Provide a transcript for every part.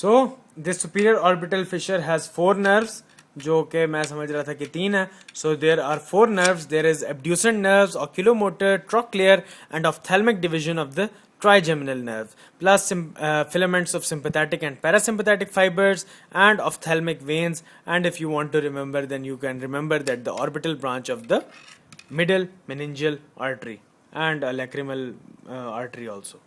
So this superior orbital fissure has 4 nerves, जो कि मैं समझ रहा था कि 3 है. So there are 4 nerves. There is abducent nerves, oculomotor, trochlear and ophthalmic division of the trigeminal nerve, plus filaments of sympathetic and parasympathetic fibers and ophthalmic veins. And if you want to remember, then you can remember that the orbital branch of the middle meningeal artery and a lacrimal artery also.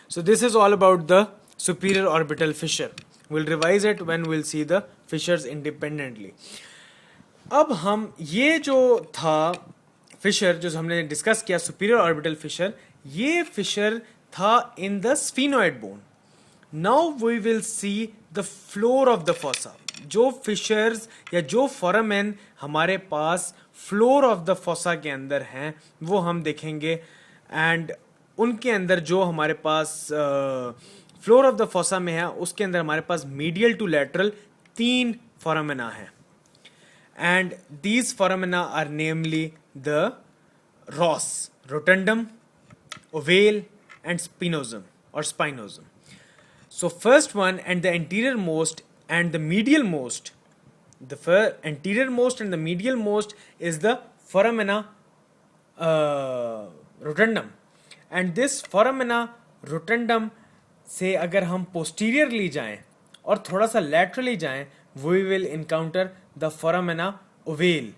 So this is all about the superior orbital fissure. We'll revise it when we'll see the fissures independently. अब हम ये जो था Fisher जो हमने discuss किया superior orbital fissure, ये fissure था in the sphenoid bone. Now we will see the floor of the fossa. जो फिशर्स या जो फोरामेन हमारे पास फ्लोर ऑफ द फॉसा के अंदर हैं वो हम देखेंगे. एंड उनके अंदर जो हमारे पास फ्लोर ऑफ द फॉसा में है उसके अंदर हमारे पास मीडियल टू लैटरल 3 फोरामेना हैं. And these foramina are namely the ros, rotundum, ovale and spinosum or spinosum. So first one and the anterior most and the medial most, the anterior most and the medial most is the foramina rotundum. And this foramina rotundum से अगर हम posteriorly जाएं और थोड़ा सा laterally जाएं, we will encounter the foramina ovale.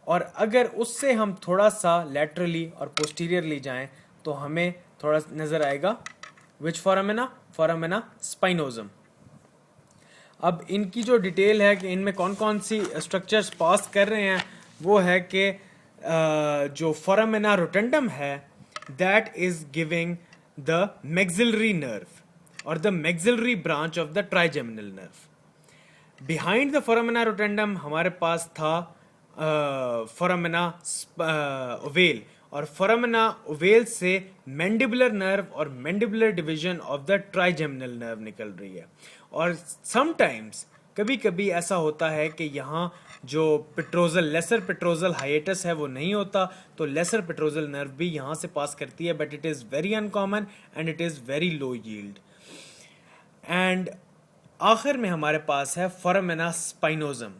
और अगर उससे हम थोड़ा सा लैटरली और पोस्टीरियरली जाएं तो हमें थोड़ा नज़र आएगा विच फोरामेना, फोरामेना स्पाइनोजम. अब इनकी जो डिटेल है कि इनमें कौन कौन सी स्ट्रक्चर्स पास कर रहे हैं वो है कि जो फोरामेना रोटेंडम है that is giving the maxillary nerve और the maxillary branch of the trigeminal nerve. Behind the foramina rotundum हमारे पास था फोरामेना ओवेल, और फोरामेना ओवेल से मैंडिबुलर नर्व और mandibular division of the trigeminal nerve निकल रही है. और समटाइम्स कभी कभी ऐसा होता है कि यहाँ जो पेट्रोजल लेसर पेट्रोजल हाइएटस है वो नहीं होता, तो लेसर पेट्रोजल नर्व भी यहाँ से पास करती है, but it is very uncommon and it is very low yield. And आखिर में हमारे पास है foramina spinosum.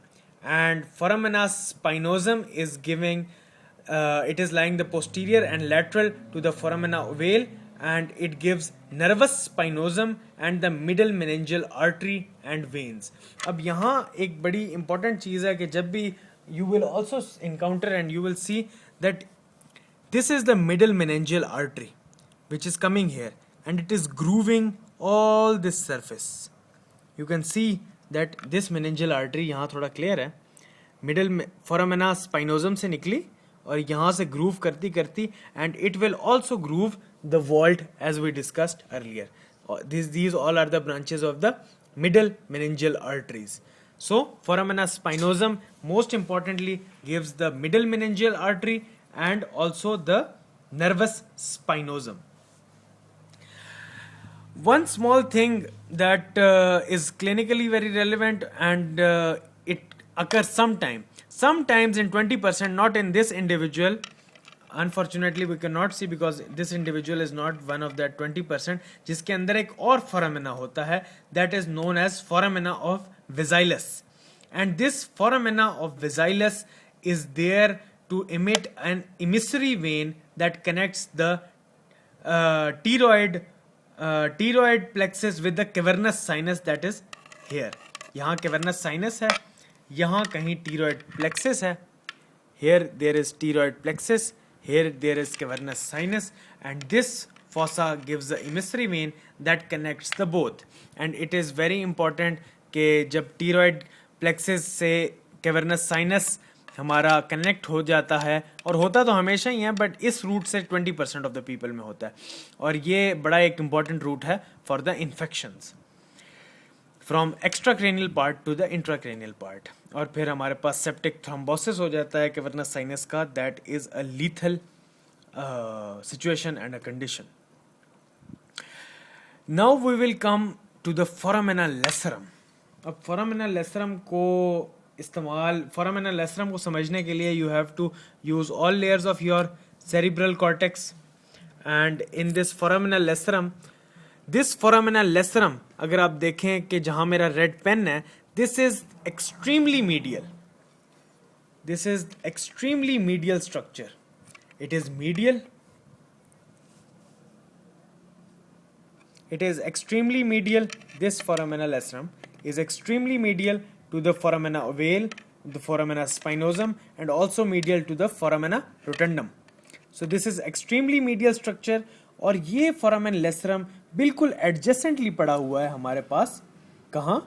And foramina spinosum is giving it is lying the posterior and lateral to the foramina ovale and it gives nervus spinosum and the middle meningeal artery and veins. अब यहाँ एक बड़ी important चीज़ है कि जब भी you will also encounter and you will see that this is the middle meningeal artery which is coming here and it is grooving all this surface. You can see that this meningeal artery यहाँ थोड़ा clear है, middle foramina spinosum से निकली और यहाँ से groove करती करती and it will also groove the vault as we discussed earlier. These all are the branches of the middle meningeal arteries. So foramina spinosum most importantly gives the middle meningeal artery and also the nervous spinosum. One small thing that is clinically very relevant and it occurs sometimes in 20%, not in this individual. Unfortunately we cannot see because this individual is not one of that 20% जिसके अंदर एक और फोरामेना होता है that is known as foramina of Vizilus. And this foramina of Vizilus is there to emit an emissary vein that connects the pterygoid plexus with the cavernous sinus that is here. यहाँ cavernous sinus है, यहाँ कहीं pterygoid plexus है. Here there is pterygoid plexus, here there is cavernous sinus, and this fossa gives the emissary vein that connects the both. And it is very important कि जब pterygoid plexus से cavernous sinus हमारा connect हो जाता है, और होता तो हमेशा ही है बट इस रूट से 20% ऑफ द पीपल में होता है, और ये बड़ा एक इम्पॉर्टेंट रूट है for the infections from extracranial part to the intracranial part. और फिर हमारे पास सेप्टिक थ्रोम्बोसिस हो जाता है कैवर्नस साइनस का. That is a lethal situation and a condition. Now we will come to the foramina lacerum. अब फोरामेना लेसरम को समझने के लिए you have to use all layers of your cerebral cortex. And in this foramina lacerum this foramina लेसरम, अगर आप देखें कि जहां मेरा रेड पेन है, this is extremely medial. This is extremely medial structure. It is medial. It is extremely medial. This foramina lacerum is extremely medial to the foramina ovale, the foramina spinosum, and also medial to the foramina rotundum. So this is extremely medial structure. और ये foramen lacerum बिल्कुल adjacently पड़ा हुआ है हमारे पास. कहाँ?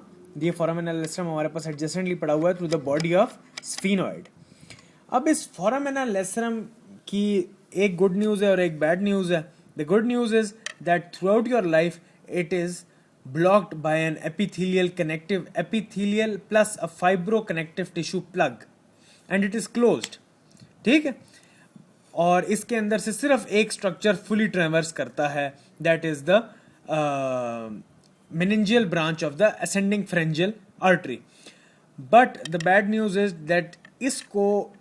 ये foramen lacerum हमारे पास adjacently पड़ा हुआ है to the body of sphenoid. अब इस foramina lacerum की एक गुड न्यूज़ है और एक बैड न्यूज़ है. The good news is that through out your life it is blocked by an epithelial plus a fibroconnective tissue plug and it is closed. ठीक है. और इसके अंदर से सिर्फ एक स्ट्रक्चर फुली ट्रेवर्स करता है, that is the meningeal branch of the ascending pharyngeal artery. But the bad news is that इसको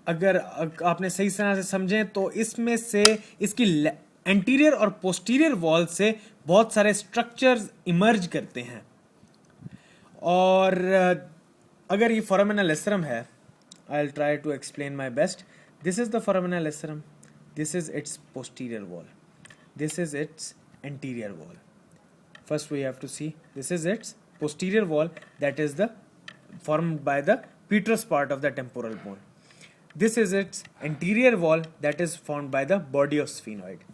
अगर आपने सही तरह से समझें तो इसमें से इसकी एंटीरियर और पोस्टीरियर वॉल से बहुत सारे स्ट्रक्चर्स इमर्ज करते हैं. और अगर ये फोरामेना लेसरम है, I will try to explain my best. This is the foramina lacerum, this is its posterior wall, this is its anterior wall. First we have to see this is its posterior wall, that is the formed by the petrous part of the temporal bone. This is its anterior wall that is formed by the body of sphenoid.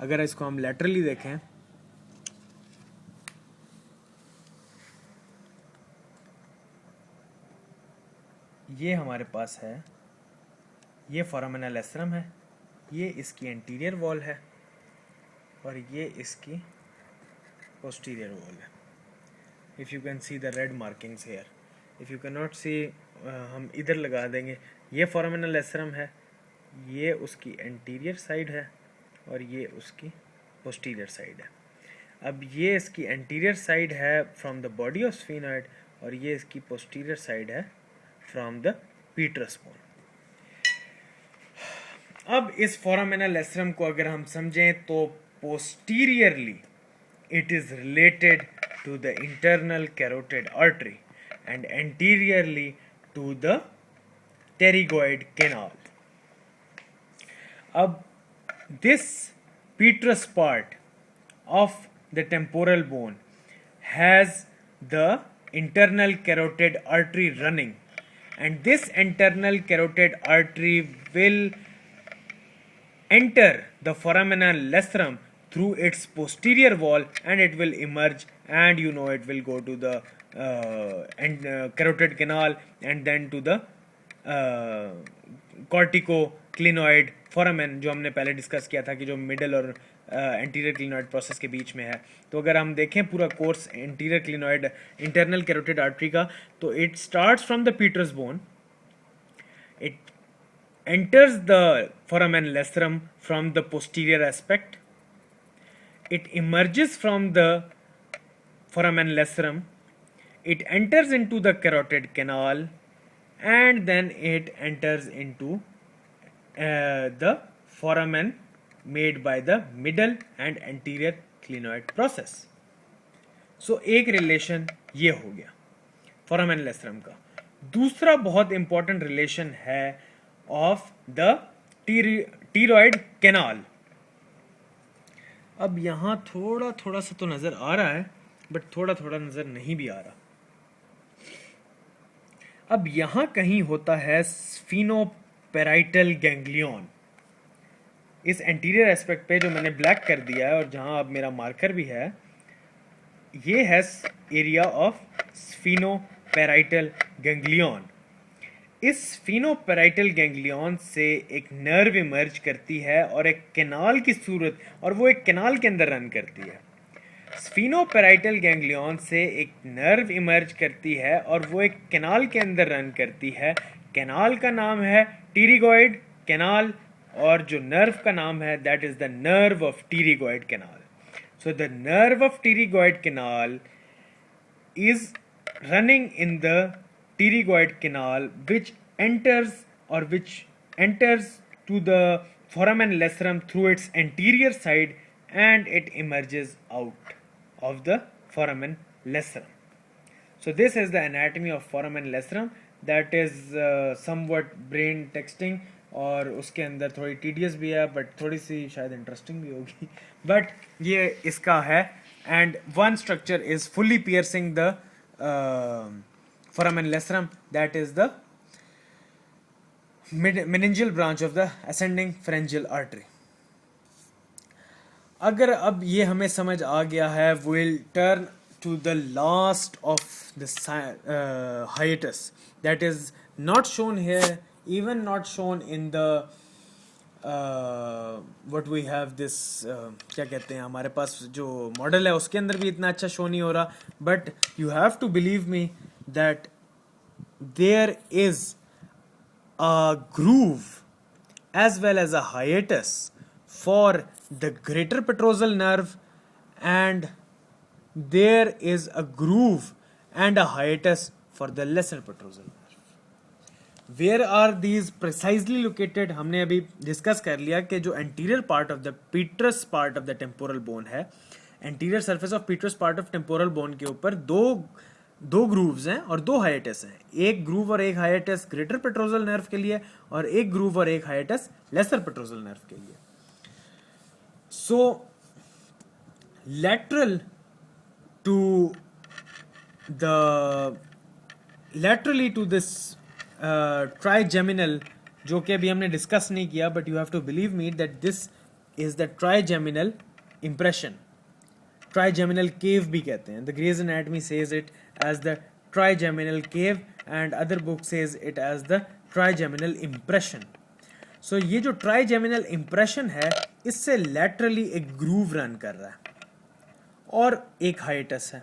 अगर इसको हम laterally देखें, ये हमारे पास है, ये foramina lacerum है, ये इसकी एंटीरियर वॉल है और ये इसकी posterior wall. If you can see the red markings here, if you cannot see, हम इधर लगा देंगे. ये foramen lacerum है, ये उसकी anterior side है और ये उसकी posterior side है. अब ये इसकी anterior side है from the body of sphenoid और ये इसकी posterior side है from the petrous bone. अब इस foramen lacerum को अगर हम समझें तो posteriorly it is related to the internal carotid artery and anteriorly to the pterygoid canal. Ab this petrous part of the temporal bone has the internal carotid artery running, and this internal carotid artery will enter the foramina lacerum through its posterior wall and it will emerge, and you know it will go to the carotid canal and then to the corticoclinoid foramen, जो हमने पहले discuss किया था कि जो middle और anterior क्लिनॉइड process के बीच में है. तो अगर हम देखें पूरा course anterior clinoid internal carotid artery का, तो it starts from the petrous bone, it enters the foramen lacerum from the posterior aspect, it emerges from the foramen lacerum, it enters into the carotid canal, and then it enters into the foramen made by the middle and anterior clinoid process. So एक relation ये हो गया foramen lacerum का. दूसरा बहुत important relation है of the टीरोइड canal. अब यहां थोड़ा थोड़ा सा तो नजर आ रहा है, बट थोड़ा थोड़ा नजर नहीं भी आ रहा. अब यहां कहीं होता है स्फीनोपेराइटल गैंग्लियन. इस एंटीरियर एस्पेक्ट पे जो मैंने ब्लैक कर दिया है और जहां अब मेरा मार्कर भी है, ये है एरिया ऑफ स्फीनोपेराइटल गैंग्लियन. इस स्फीनोपेराइटल गैंग्लियन से एक नर्व इमर्ज करती है और एक कैनाल की सूरत, और वो एक कैनाल के अंदर रन करती है. स्फीनोपेराइटल गैंग्लियन से एक नर्व इमर्ज करती है और वो एक कैनाल के अंदर रन करती है. कैनाल का नाम है टीरिगॉइड कैनाल और जो नर्व का नाम है that is the nerve of pterygoid canal. So the nerve of pterygoid canal is running in the pterygoid canal which enters to the foramen lacerum through its anterior side and it emerges out. of the foramen lacerum. So this is the anatomy of foramen lacerum. That is somewhat brain texting और उसके अंदर थोड़ी tedious भी है but थोड़ी सी शायद interesting भी होगी but ये इसका है and one structure is fully piercing the foramen lacerum, that is the meningeal branch of the ascending pharyngeal artery. अगर अब ये हमें समझ आ गया है, we'll turn to the last of the hiatus that is not shown here, even not shown in the what we have this क्या कहते हैं, हमारे पास जो मॉडल है उसके अंदर भी इतना अच्छा शो नहीं हो रहा, but you have to believe me that there is a groove as well as a hiatus for the greater petrosal nerve, and there is a groove and a hiatus for the lesser petrosal nerve. Where are these precisely located? हमने अभी discuss कर लिया कि जो anterior part of the petrous part of the temporal bone है, anterior surface of petrous part of temporal bone के ऊपर दो grooves हैं और दो hiatus हैं. एक groove और एक hiatus greater petrosal nerve के लिए और एक groove और एक hiatus lesser petrosal nerve के लिए. So laterally to this trigeminal, जो कि अभी हमने डिस्कस नहीं किया, but you have to believe me that this is the trigeminal impression. Trigeminal cave भी कहते हैं. The Gray's Anatomy says it as the trigeminal cave and other book says it as the trigeminal impression. So ये जो trigeminal impression है, इससे laterally एक groove run कर रहा है और एक hiatus है.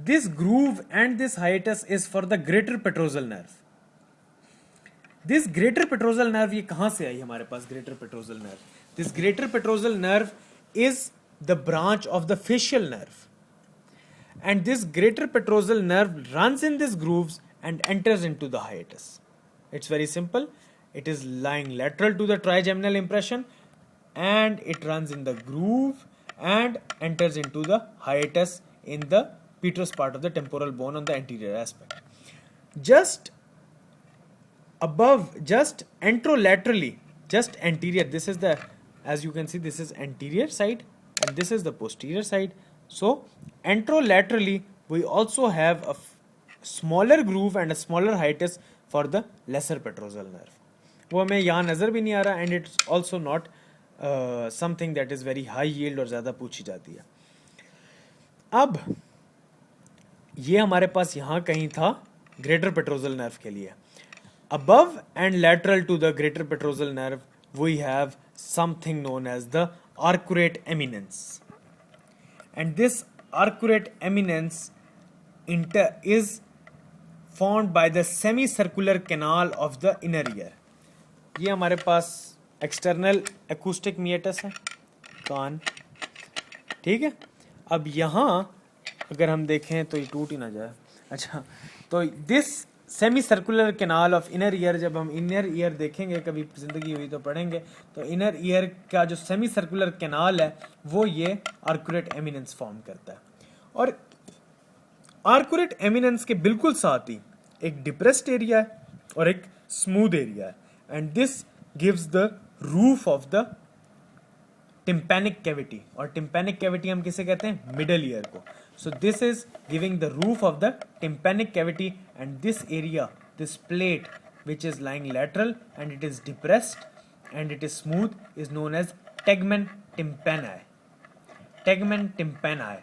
This groove and this hiatus is for the greater petrosal nerve. This greater petrosal nerve ये कहाँ से आई हमारे पास greater petrosal nerve? This greater petrosal nerve is the branch of the facial nerve. And this greater petrosal nerve runs in these grooves and enters into the hiatus. It's very simple. It is lying lateral to the trigeminal impression and it runs in the groove and enters into the hiatus in the petrous part of the temporal bone on the anterior aspect. Just above, just anterolaterally, just anterior, this is the, as you can see, this is anterior side and this is the posterior side. So anterolaterally we also have a smaller groove and a smaller hiatus for the lesser petrosal nerve. वो हमें यहाँ नज़र भी नहीं आ रहा and it's also not something that is very high yield और ज़्यादा पूछी जाती है. अब ये हमारे पास यहाँ कहीं था greater petrosal nerve के लिए. Above and lateral to the greater petrosal nerve we have something known as the arcuate eminence, and this arcuate eminence is formed by the semicircular canal of the inner ear. ये हमारे पास external acoustic meatus है, कान, ठीक है. अब यहाँ अगर हम देखें तो ये टूट ही ना जाए. अच्छा, तो this semi circular canal of inner ear, जब हम इनर ईयर देखेंगे कभी जिंदगी हुई तो पढ़ेंगे, तो इनर ईयर का जो सेमी सर्कुलर कैनाल है वो ये आर्कुरेट एमिनेंस फॉर्म करता है. और आर्कुरेट एमिनेंस के बिल्कुल साथ ही एक डिप्रेस्ड एरिया है और एक स्मूथ एरिया है, and this gives the roof of the tympanic cavity. और टिम्पैनिक कैविटी हम किसे कहते हैं? मिडल ईयर को. So this is giving the roof of the tympanic cavity, and this area, this plate which is lying lateral and it is depressed and it is smooth is known as tegmen tympani. Tegmen tympani.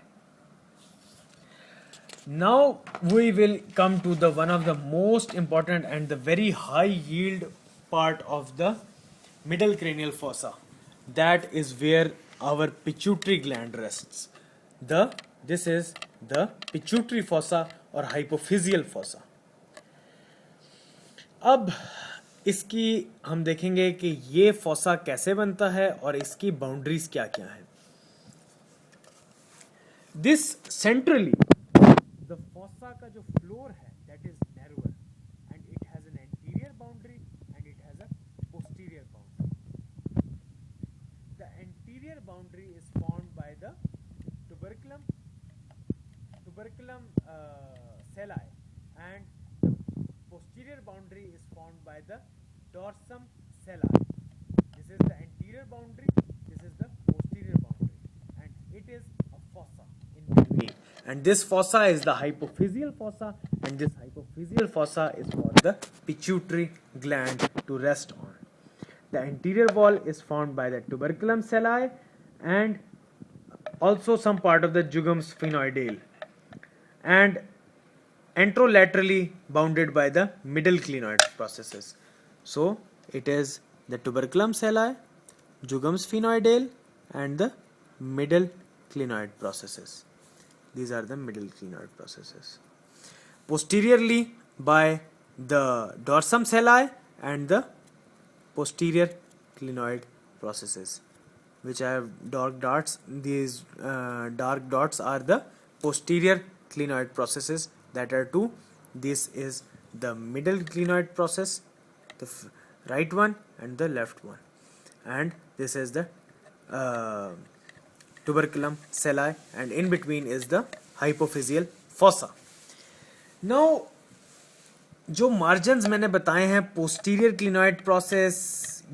Now we will come to the one of the most important and the very high yield part of the middle cranial fossa. That is where our pituitary gland rests. This is the pituitary fossa or hypophyseal fossa. अब इसकी हम देखेंगे कि ये fossa कैसे बनता है और इसकी बाउंड्रीज क्या क्या हैं. दिस सेंट्रली द फोसा का जो फ्लोर है that is narrower and it has an anterior boundary and it has a posterior boundary. The anterior boundary is formed by the tuberculum sella, and the posterior boundary is formed by the dorsum sella. This is the anterior boundary, this is the posterior boundary, and it is a fossa in between. And this fossa is the hypophyseal fossa, and this hypophyseal fossa is for the pituitary gland to rest on. The anterior wall is formed by the tuberculum sellae and also some part of the jugum sphenoidale, and anterolaterally bounded by the middle clinoid processes. So it is the tuberculum sellae, jugum sphenoidale, and the middle clinoid processes. These are the middle clinoid processes. Posteriorly by the dorsum sellae and the posterior clinoid processes, which have dark dots. These dark dots are the posterior clinoid processes that are two. This is the middle clinoid process, the right one and the left one, and this is the tuberculum sellae, and in between is the hypophyseal fossa. Now जो margins मैंने बताए हैं, posterior क्लिनॉइड process,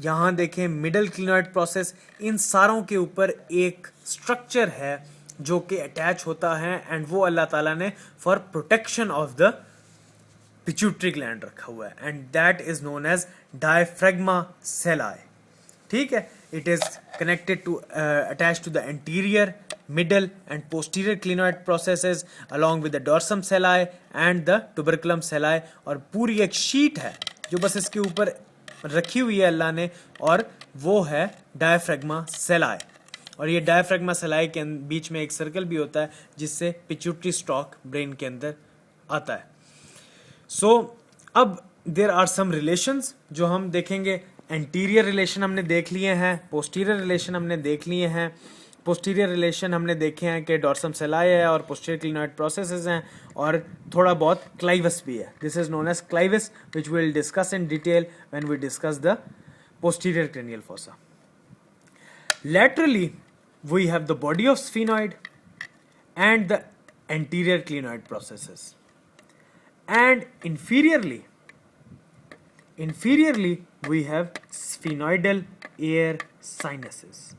यहाँ देखें middle क्लिनॉइड process, इन सारों के ऊपर एक स्ट्रक्चर है जो कि अटैच होता है, एंड वो अल्लाह ताला ने for protection of the pituitary gland रखा हुआ है, and that is known as diaphragma sellae. ठीक है, it is connected to attached to the anterior, middle and posterior clinoid processes along with the dorsum sellae and the tuberculum sellae. और पूरी एक sheet है जो बस इसके ऊपर रखी हुई है अल्लाह ने, और वो है डायफ्रैग्मा सेलाई. और ये डायफ्रैग्मा सेलाई के बीच में एक सर्कल भी होता है जिससे पिट्यूटरी स्टॉक ब्रेन के अंदर आता है. सो अब देयर आर सम रिलेशंस जो हम देखेंगे. एंटीरियर रिलेशन हमने देख लिए हैं, पोस्टीरियर रिलेशन हमने देख लिए हैं. पोस्टीरियर रिलेशन हमने देखे हैं कि डॉर्सम सेलाई है और पोस्टीरियर क्लिनॉइड प्रोसेसेस हैं, और थोड़ा बहुत क्लाइवस भी है. This is known as clivus which we will discuss in detail when we discuss the posterior cranial fossa. Laterally we have the body of sphenoid and the anterior clinoid processes, and inferiorly we have sphenoidal air sinuses.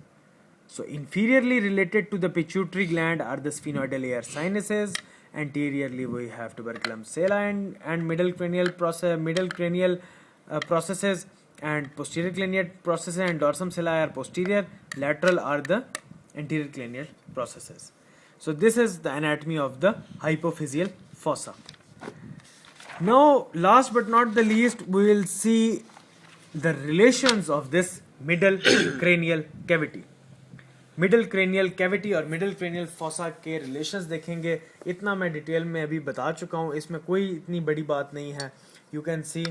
So inferiorly related to the pituitary gland are the sphenoidal air sinuses. Anteriorly we have tuberculum sellae and middle cranial processes, and posterior cranial processes and dorsum sellae are posterior. Lateral are the anterior cranial processes. So this is the anatomy of the hypophyseal fossa. Now, last but not the least, we will see the relations of this middle cranial cavity. Middle cranial cavity और middle cranial fossa के relations देखेंगे. इतना मैं detail में अभी बता चुका हूँ, इसमें कोई इतनी बड़ी बात नहीं है. यू कैन सी,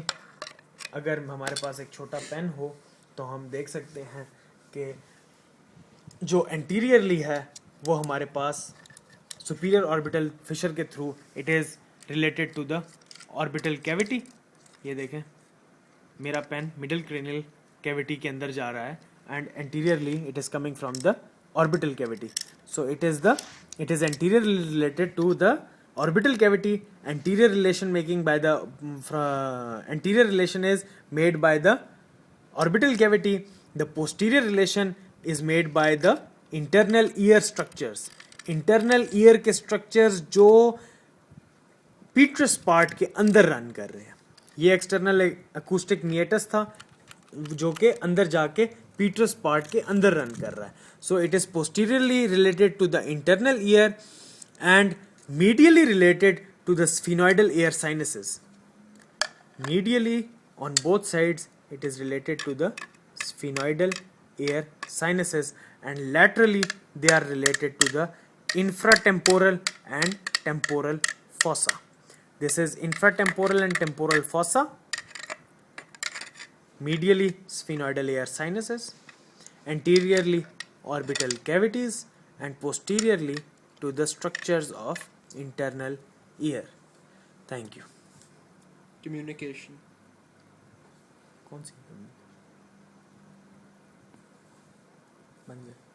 अगर हमारे पास एक छोटा पेन हो तो हम देख सकते हैं कि जो एंटीरियरली है वो हमारे पास सुपीरियर ऑर्बिटल फिशर के through it is related to the orbital cavity. ये देखें, मेरा पेन मिडल क्रेनियल कैविटी के अंदर जा रहा है, and anteriorly it is coming from the orbital cavity. So it is anteriorly related to the orbital cavity. Anterior relation making by the anterior relation is made by the orbital cavity. The posterior relation is made by the internal ear structures. Internal ear के structures जो petrous part के अंदर run कर रहे हैं. ये external acoustic नियटस था जो के अंदर जाके पीट्रस पार्ट के अंदर रन कर रहा है. So it is posteriorly related to the internal ear and medially related to the sphenoidal air sinuses. Medially on both sides it is related to the sphenoidal air sinuses, and laterally they are related to the infratemporal and temporal fossa. This is infratemporal and temporal fossa. Medially sphenoidal air sinuses, anteriorly orbital cavities, and posteriorly to the structures of internal ear. Thank you. Communication. कौन सी बन गया?